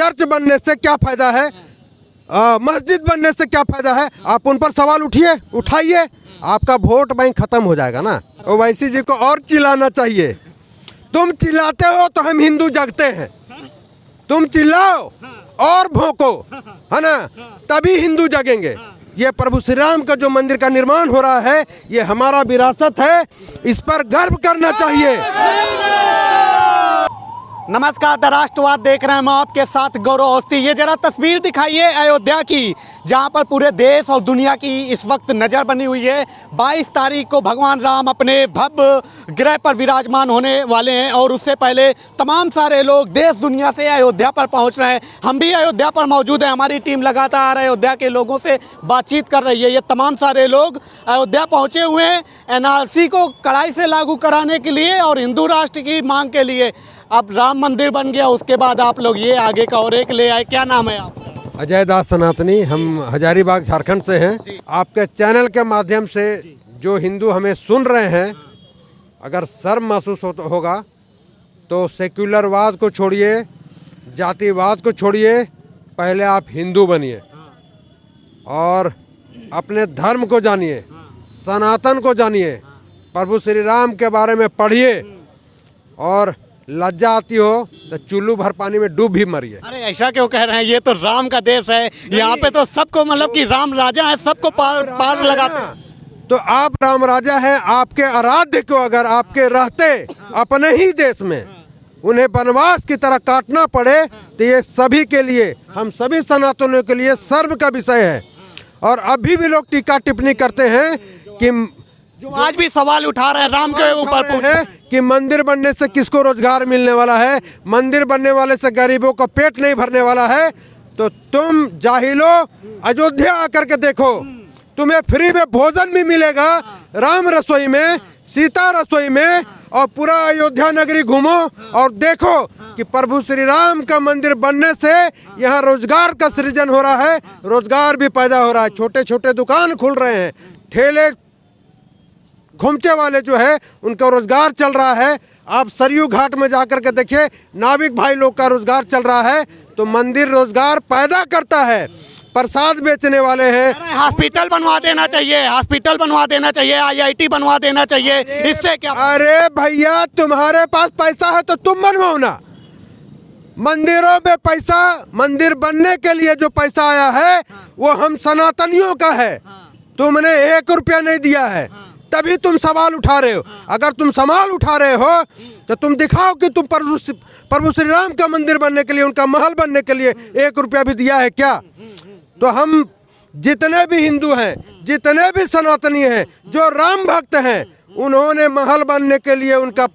Church बनने से क्या फायदा है, मस्जिद बनने से क्या फायदा है, आप उन पर सवाल उठाइए, आपका वोट बैंक खत्म हो जाएगा ना। ओवैसी जी को और चिल्लाना चाहिए। तुम चिल्लाते हो तो हम हिंदू जगते हैं, तुम चिल्लाओ और भौंको, है ना, तभी हिंदू जगेंगे। ये प्रभु श्री राम का जो मंदिर का निर्माण हो रहा है, ये हमारा विरासत है, इस पर गर्व करना चाहिए। नमस्कार, द राष्ट्रवाद देख रहे हैं, मैं आपके साथ गौरव अवस्थी। ये जरा तस्वीर दिखाइए अयोध्या की, जहां पर पूरे देश और दुनिया की इस वक्त नज़र बनी हुई है। 22 तारीख को भगवान राम अपने भव्य ग्रह पर विराजमान होने वाले हैं और उससे पहले तमाम सारे लोग देश दुनिया से अयोध्या पर पहुंच रहे हैं। हम भी अयोध्या पर मौजूद हैं, हमारी टीम लगातार अयोध्या के लोगों से बातचीत कर रही है। ये तमाम सारे लोग अयोध्या पहुँचे हुए हैं NRC को कड़ाई से लागू कराने के लिए और हिंदू राष्ट्र की मांग के लिए। अब राम मंदिर बन गया, उसके बाद आप लोग ये आगे का और एक ले आए। क्या नाम है आपका? अजय दास सनातनी, हम हजारीबाग झारखंड से हैं। आपके चैनल के माध्यम से जो हिंदू हमें सुन रहे हैं, अगर शर्म महसूस होगा तो सेक्युलरवाद को छोड़िए, जातिवाद को छोड़िए, पहले आप हिंदू बनिए और अपने धर्म को जानिए, सनातन को जानिए, प्रभु श्री राम के बारे में पढ़िए और लज्जा आती हो तो चुल्लू भर पानी में डूब भी मरिए। अरे ऐसा क्यों कह रहे हैं, ये तो राम का देश है, यहाँ पे तो सबको मतलब कि राम राजा है, सबको पार लगाते हैं। तो आप राम राजा हैं, आपके आराध्य को अगर आपके रहते अपने ही देश में उन्हें वनवास की तरह काटना पड़े तो ये सभी के लिए, हम सभी सनातनियों के लिए शर्म का विषय है। और अभी भी लोग टीका टिप्पणी करते हैं कि जो आज भी सवाल उठा रहे हैं राम के ऊपर है कि मंदिर बनने से किसको रोजगार मिलने वाला है, मंदिर बनने वाले से गरीबों का पेट नहीं भरने वाला है। तो तुम जाहिलो, अयोध्या आकर के देखो, तुम्हें फ्री में भोजन भी मिलेगा, राम रसोई में, सीता रसोई में, और पूरा अयोध्या नगरी घूमो और देखो कि प्रभु श्री राम का मंदिर बनने से यहाँ रोजगार का सृजन हो रहा है, रोजगार भी पैदा हो रहा है। छोटे छोटे दुकान खुल रहे हैं, ठेले घुमचे वाले जो है उनका रोजगार चल रहा है। आप सरयू घाट में जाकर के देखिए, नाविक भाई लोग का रोजगार चल रहा है। तो मंदिर रोजगार पैदा करता है। प्रसाद बेचने वाले हैं, हॉस्पिटल बनवा देना चाहिए, हॉस्पिटल बनवा देना चाहिए, IIT बनवा देना चाहिए, इससे क्या? अरे भैया, तुम्हारे पास पैसा है तो तुम बनवाओ ना। मंदिरों में पैसा, मंदिर बनने के लिए जो पैसा आया है वो हम सनातनियों का है। तुमने 1 रुपया नहीं दिया है, तभी तुम सवाल उठा रहे हो। अगर तुम सवाल उठा रहे हो तो तुम दिखाओ कि तुम प्रभु श्री राम का मंदिर बनने के लिए, उनका महल बनने के लिए 1 रुपया भी दिया है क्या? तो हम जितने भी हिंदू हैं, जितने भी सनातनी हैं, जो राम भक्त हैं, उन्होंने महल बनने के लिए, उनका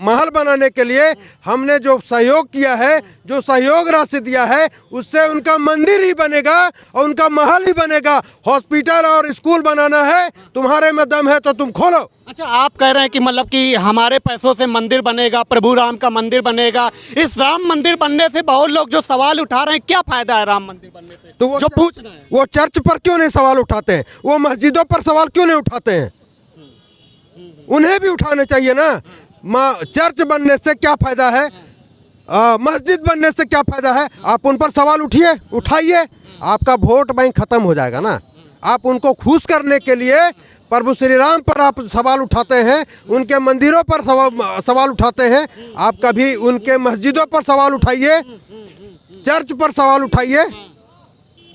महल बनाने के लिए हमने जो सहयोग किया है, जो सहयोग राशि दिया है, उससे उनका मंदिर ही बनेगा और उनका महल ही बनेगा। हॉस्पिटल और स्कूल बनाना है, तुम्हारे में दम है तो तुम खोलो। अच्छा, आप कह रहे हैं कि मतलब कि हमारे पैसों से मंदिर बनेगा, प्रभु राम का मंदिर बनेगा। इस राम मंदिर बनने से बहुत लोग जो सवाल उठा रहे हैं, क्या फायदा है राम मंदिर बनने से? तो वो जो पूछ रहे हैं, वो चर्च पर क्यों नहीं सवाल उठाते हैं? वो मस्जिदों पर सवाल क्यों नहीं उठाते हैं? उन्हें भी उठाने चाहिए ना। चर्च बनने से क्या फायदा है, मस्जिद बनने से क्या फायदा है, आप उन पर सवाल उठाइए, आपका वोट बैंक खत्म हो जाएगा ना। आप उनको खुश करने के लिए प्रभु श्री राम पर आप सवाल उठाते हैं, उनके मंदिरों पर सवाल उठाते हैं। आप कभी उनके मस्जिदों पर सवाल उठाइए, चर्च पर सवाल उठाइए।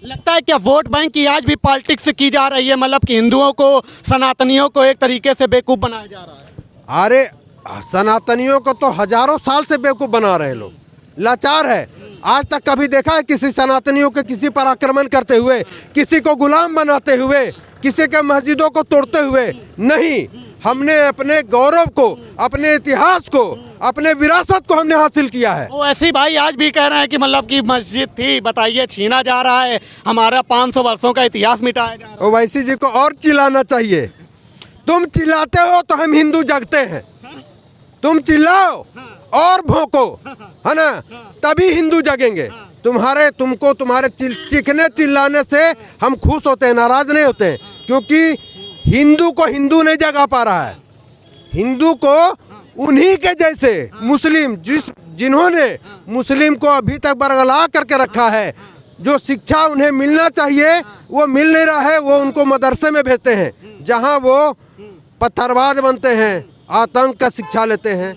लगता है क्या वोट बैंक की आज भी पॉलिटिक्स की जा रही है, मतलब कि हिंदुओं को, सनातनियों को एक तरीके से बेवकूफ़ बनाया जा रहा है? अरे सनातनियों को तो हजारों साल से बेवकूफ़ बना रहे लोग, लाचार है। आज तक कभी देखा है किसी सनातनियों के किसी पर आक्रमण करते हुए, किसी को गुलाम बनाते हुए, किसी के मस्जिदों को तोड़ते हुए? नहीं, हमने अपने गौरव को, अपने इतिहास को, अपने विरासत को हमने हासिल किया है। वो ऐसी भाई आज भी कह रहे हैं कि मतलब कि मस्जिद थी, बताइए, छीना जा रहा है, हमारा 500 वर्षों का इतिहास मिटाया जा रहा है। ओवैसी जी को और चिल्लाना चाहिए। तुम चिल्लाते हो तो हम हिंदू जगते हैं, तुम चिल्लाओ और भौंको, है ना, तभी हिंदू जगेंगे। तुमको तुम्हारे चीखने चिल्लाने से हम खुश होते हैं, नाराज नहीं होते हैं, क्योंकि हिंदू को हिंदू नहीं जगा पा रहा है। हिंदू को उन्हीं के जैसे मुस्लिम, जिन्होंने मुस्लिम को अभी तक बरगला करके रखा है, जो शिक्षा उन्हें मिलना चाहिए वो मिल नहीं रहा है, वो उनको मदरसे में भेजते हैं जहां वो पत्थरबाज बनते हैं, आतंक का शिक्षा लेते हैं।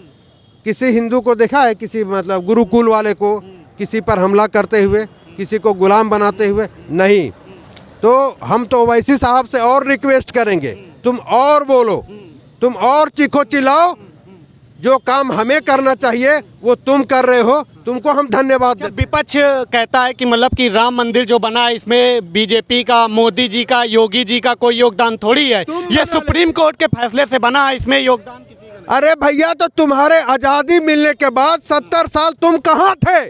किसी हिंदू को देखा है किसी मतलब गुरुकुल वाले को किसी पर हमला करते हुए, किसी को गुलाम बनाते हुए? नहीं। तो हम तो वैसी साहब से और रिक्वेस्ट करेंगे, तुम और बोलो, तुम और चीखो चिल्लाओ, जो काम हमें करना चाहिए वो तुम कर रहे हो, तुमको हम धन्यवाद देते हैं। विपक्ष कहता है कि मतलब कि राम मंदिर जो बना है इसमें बीजेपी का, मोदी जी का, योगी जी का कोई योगदान थोड़ी है, ये सुप्रीम कोर्ट के फैसले से बना है, इसमें योगदान किसी का नहीं। अरे भैया, तो तुम्हारे आजादी मिलने के बाद 70 साल तुम कहाँ थे?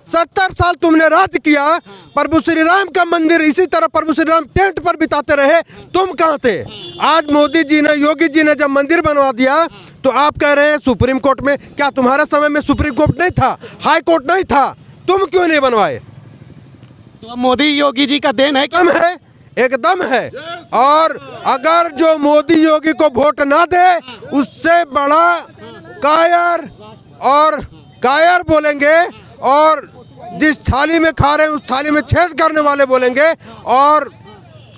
70 साल तुमने राज किया, प्रभु श्री राम का मंदिर इसी तरह प्रभु श्री राम टेंट पर बिताते रहे, तुम कहाँ थे? आज मोदी जी ने, योगी जी ने जब मंदिर बनवा दिया तो आप कह रहे हैं सुप्रीम कोर्ट में। क्या तुम्हारे समय में सुप्रीम कोर्ट नहीं था, हाई कोर्ट नहीं था? तुम क्यों नहीं बनवाए? तो मोदी योगी जी का देन है। एकदम है, एकदम है। और अगर जो मोदी योगी को वोट ना दे, उससे बड़ा कायर और कायर बोलेंगे, और जिस थाली में खा रहे हैं उस थाली में छेद करने वाले बोलेंगे, और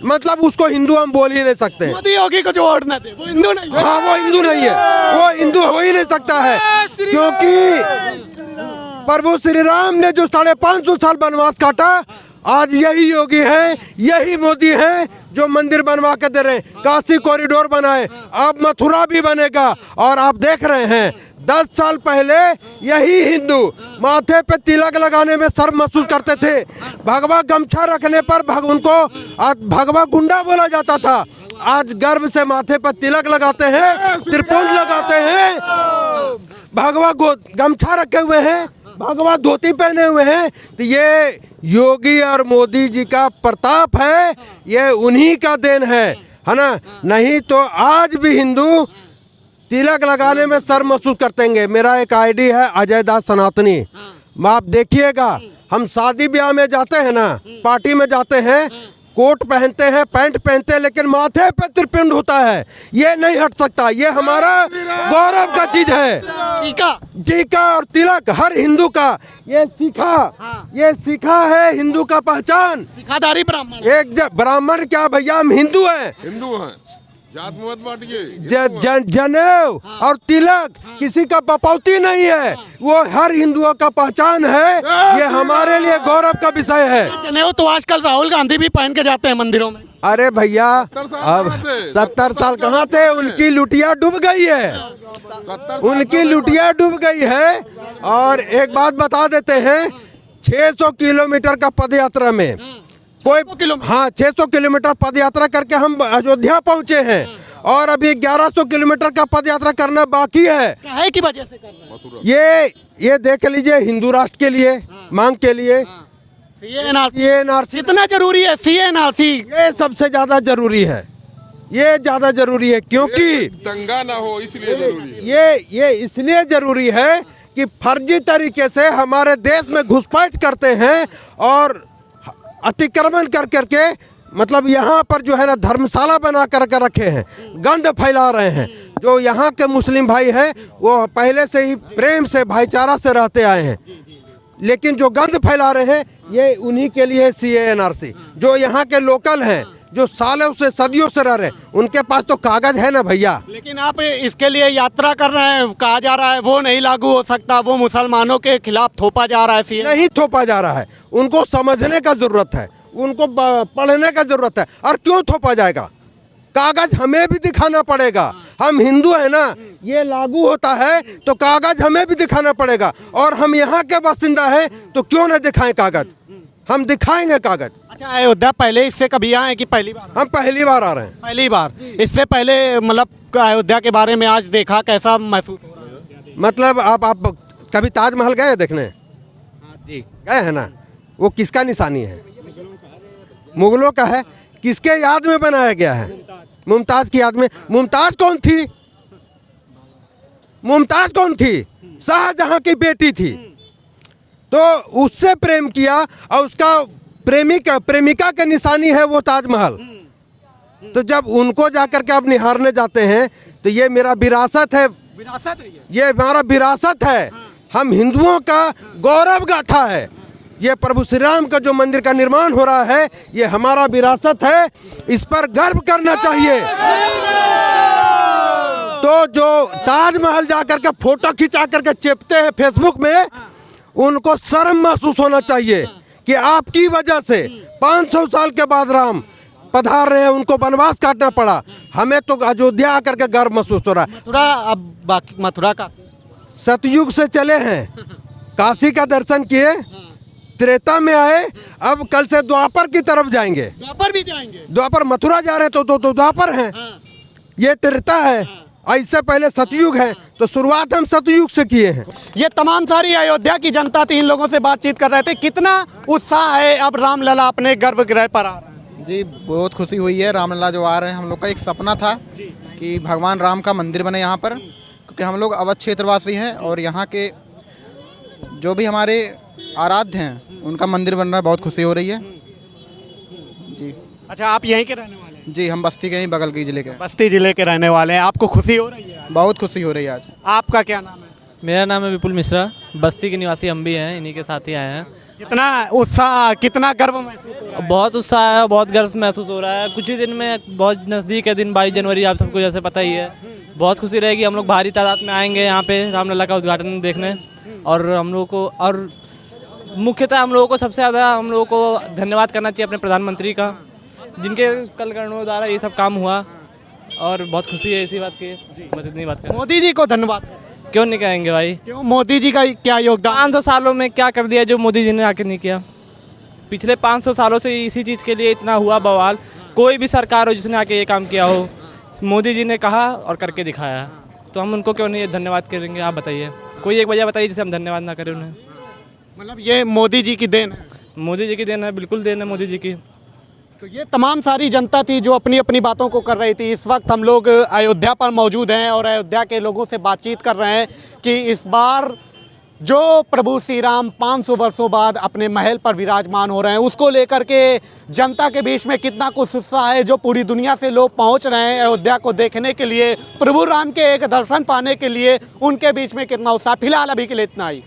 मतलब उसको हिंदू हम बोल ही नहीं सकते। मोदी योगी को जो वोट ना दे वो हिंदू नहीं है। हाँ, वो हिंदू नहीं है, वो हिंदू हो ही नहीं सकता है, क्योंकि प्रभु श्री राम ने जो 550 साल वनवास काटा, आज यही योगी हैं, यही मोदी हैं जो मंदिर बनवा के दे रहे हैं। काशी कॉरिडोर बनाए, अब मथुरा भी बनेगा। और आप देख रहे हैं 10 साल पहले यही हिंदू माथे पे तिलक लगाने में शर्म महसूस करते थे, भगवा गमछा रखने पर उनको भगवा गुंडा बोला जाता था। आज गर्व से माथे पर तिलक लगाते हैं, त्रिपुंड लगाते हैं, भगवा गमछा रखे हुए हैं, भगवा धोती पहने हुए हैं। तो ये योगी और मोदी जी का प्रताप है, ये उन्हीं का देन है ना? नहीं तो आज भी हिंदू तिलक लगाने में शर्म महसूस करतेंगे। मेरा एक आईडी है अजय दास सनातनी, आप देखिएगा, हम शादी ब्याह में जाते हैं ना, पार्टी में जाते हैं, कोट पहनते हैं, पैंट पहनते हैं, लेकिन माथे पे त्रिपिंड होता है, ये नहीं हट सकता। ये हमारा गौरव का चीज है। टीका और तिलक हर हिंदू का, ये सीखा है हिंदू का पहचान। सिखाधारी ब्राह्मण, एक ब्राह्मण क्या भैया, हम हिंदू हैं, जात में मत बांटिए। जनेऊ और तिलक किसी का बपौती नहीं है, वो हर हिंदुओं का पहचान है, ये हमारे लिए गौरव का विषय है। जनेऊ तो आजकल राहुल गांधी भी पहन के जाते हैं मंदिरों में। अरे भैया, अब 70 साल कहाँ थे? उनकी लुटिया डूब गई है, उनकी लुटिया डूब गई है। और एक बात बता देते हैं, 600 किलोमीटर का पद यात्रा में कोई 600 किलोमीटर पद यात्रा करके हम अयोध्या पहुंचे हैं, और अभी 1100 किलोमीटर का पद यात्रा करना बाकी है। की वजह से कर रहे हैं? ये देख लीजिए, हिंदू राष्ट्र के लिए, मांग के लिए। CA/NRC इतना जरूरी है? CA/NRC ये सबसे ज्यादा जरूरी है, ये ज्यादा जरूरी है, क्योंकि दंगा ना हो इसलिए जरूरी है। ये इसलिए जरूरी है कि फर्जी तरीके से हमारे देश में घुसपैठ करते हैं और अतिक्रमण कर करके, मतलब यहाँ पर जो है ना धर्मशाला बना कर रखे हैं, गंद फैला रहे हैं। जो यहाँ के मुस्लिम भाई हैं वो पहले से ही प्रेम से, भाईचारा से रहते आए हैं, लेकिन जो गंद फैला रहे हैं ये उन्हीं के लिए CA/NRC। जो यहाँ के लोकल हैं, जो सालों से सदियों से रह रहे हैं, उनके पास तो कागज है ना भैया। लेकिन आप इसके लिए यात्रा कर रहे हैं, कहा जा रहा है वो नहीं लागू हो सकता, वो मुसलमानों के खिलाफ थोपा जा रहा है। नहीं थोपा जा रहा है, उनको समझने का जरूरत है, उनको पढ़ने का जरूरत है। और क्यों थोपा जाएगा? कागज हमें भी दिखाना पड़ेगा, हम हिंदू है ना, ये लागू होता है तो कागज हमें भी दिखाना पड़ेगा। और हम यहाँ के बासिंदा हैं तो क्यों न दिखाएं कागज, हम दिखाएंगे कागज। अच्छा, अयोध्या पहले इससे कभी आए कि पहली बार? हम पहली बार आ रहे हैं। पहली बार। इससे पहले मतलब अयोध्या के बारे में आज देखा, कैसा महसूस हो रहा है? मतलब आप कभी ताजमहल गए हैं देखने? जी गए हैं ना? वो किसका निशानी है? मुगलों का है। किसके याद में बनाया गया है? मुमताज की याद में। मुमताज कौन थी? मुमताज कौन थी? शाहजहां की बेटी थी। तो उससे प्रेम किया और उसका प्रेमिका के निशानी है वो ताजमहल। तो जब उनको जाकर के आप निहारने जाते हैं तो ये मेरा विरासत है, विरासत है ये हमारा विरासत है। हम हिंदुओं का गौरव गाथा है। ये प्रभु श्री राम का जो मंदिर का निर्माण हो रहा है, ये हमारा विरासत है, इस पर गर्व करना चाहिए। तो जो ताजमहल जाकर के फोटो खिंचा करके चेपते हैं फेसबुक में, उनको शर्म महसूस होना चाहिए कि आपकी वजह से 500 साल के बाद राम पधार रहे हैं, उनको वनवास काटना पड़ा। हमें तो अयोध्या आकर के गर्व महसूस हो रहा है। मथुरा, अब बाकी मथुरा का सतयुग से चले हैं, काशी का दर्शन किए, त्रेता में आए, अब कल से द्वापर की तरफ जाएंगे। द्वापर भी जाएंगे। द्वापर, मथुरा जा रहे हैं तो द्वापर हैं, ये त्रेता है, इससे पहले सतयुग है, तो शुरुआत हम सतयुग से किए हैं। ये तमाम सारी अयोध्या की जनता थी, इन लोगों से बातचीत कर रहे थे। कितना उत्साह है अब रामलला अपने गर्भगृह पर आ रहे हैं? जी बहुत खुशी हुई है। रामलला जो आ रहे हैं, हम लोग का एक सपना था कि भगवान राम का मंदिर बने यहाँ पर, क्योंकि हम लोग अवध क्षेत्रवासी हैं और यहाँ के जो भी हमारे आराध्य हैं उनका मंदिर बन रहा है, बहुत खुशी हो रही है जी। अच्छा, आप यहीं के रहने वाले हैं? जी हम बस्ती के ही बगल के जिले के, बस्ती जिले के रहने वाले हैं। आपको खुशी हो रही है? बहुत खुशी हो रही है आज। आपका क्या नाम है? मेरा नाम है विपुल मिश्रा, बस्ती के निवासी हम भी हैं, इन्हीं के साथ ही आए हैं। कितना उत्साह, कितना गर्व महसूस हो रहा है? बहुत उत्साह है, बहुत गर्व महसूस हो रहा है। कुछ ही दिन में बहुत नज़दीक है दिन 22 जनवरी, आप सबको जैसे पता ही है। बहुत खुशी रहेगी, हम लोग भारी तादाद में आएंगे यहाँ पे रामलला का उद्घाटन देखने, और हम लोगों को, और मुख्यतः हम लोगों को सबसे ज़्यादा हम लोगों को धन्यवाद करना चाहिए अपने प्रधानमंत्री का, जिनके कल करणों द्वारा ये सब काम हुआ, और बहुत खुशी है इसी बात की। बस इतनी बात कर, मोदी जी को धन्यवाद। क्यों नहीं कहेंगे भाई? क्यों? मोदी जी का क्या योगदान? 500 सालों में क्या कर दिया जो मोदी जी ने आके नहीं किया? पिछले 500 सालों से इसी चीज़ के लिए इतना हुआ बवाल। कोई भी सरकार हो जिसने आके ये काम किया हो, मोदी जी ने कहा और करके दिखाया, तो हम उनको क्यों नहीं धन्यवाद करेंगे? आप बताइए, कोई एक वजह बताइए जिसे हम धन्यवाद ना करें उन्हें। मतलब ये मोदी जी की देन है? मोदी जी की देन है, बिल्कुल देन है मोदी जी की। तो ये तमाम सारी जनता थी जो अपनी अपनी बातों को कर रही थी। इस वक्त हम लोग अयोध्या पर मौजूद हैं और अयोध्या के लोगों से बातचीत कर रहे हैं कि इस बार जो प्रभु श्री राम 500 वर्षों बाद अपने महल पर विराजमान हो रहे हैं, उसको लेकर के जनता के बीच में कितना कुछ उत्साह है। जो पूरी दुनिया से लोग पहुंच रहे हैं अयोध्या को देखने के लिए, प्रभु राम के एक दर्शन पाने के लिए, उनके बीच में कितना उत्साह। फिलहाल अभी के लिए इतना ही।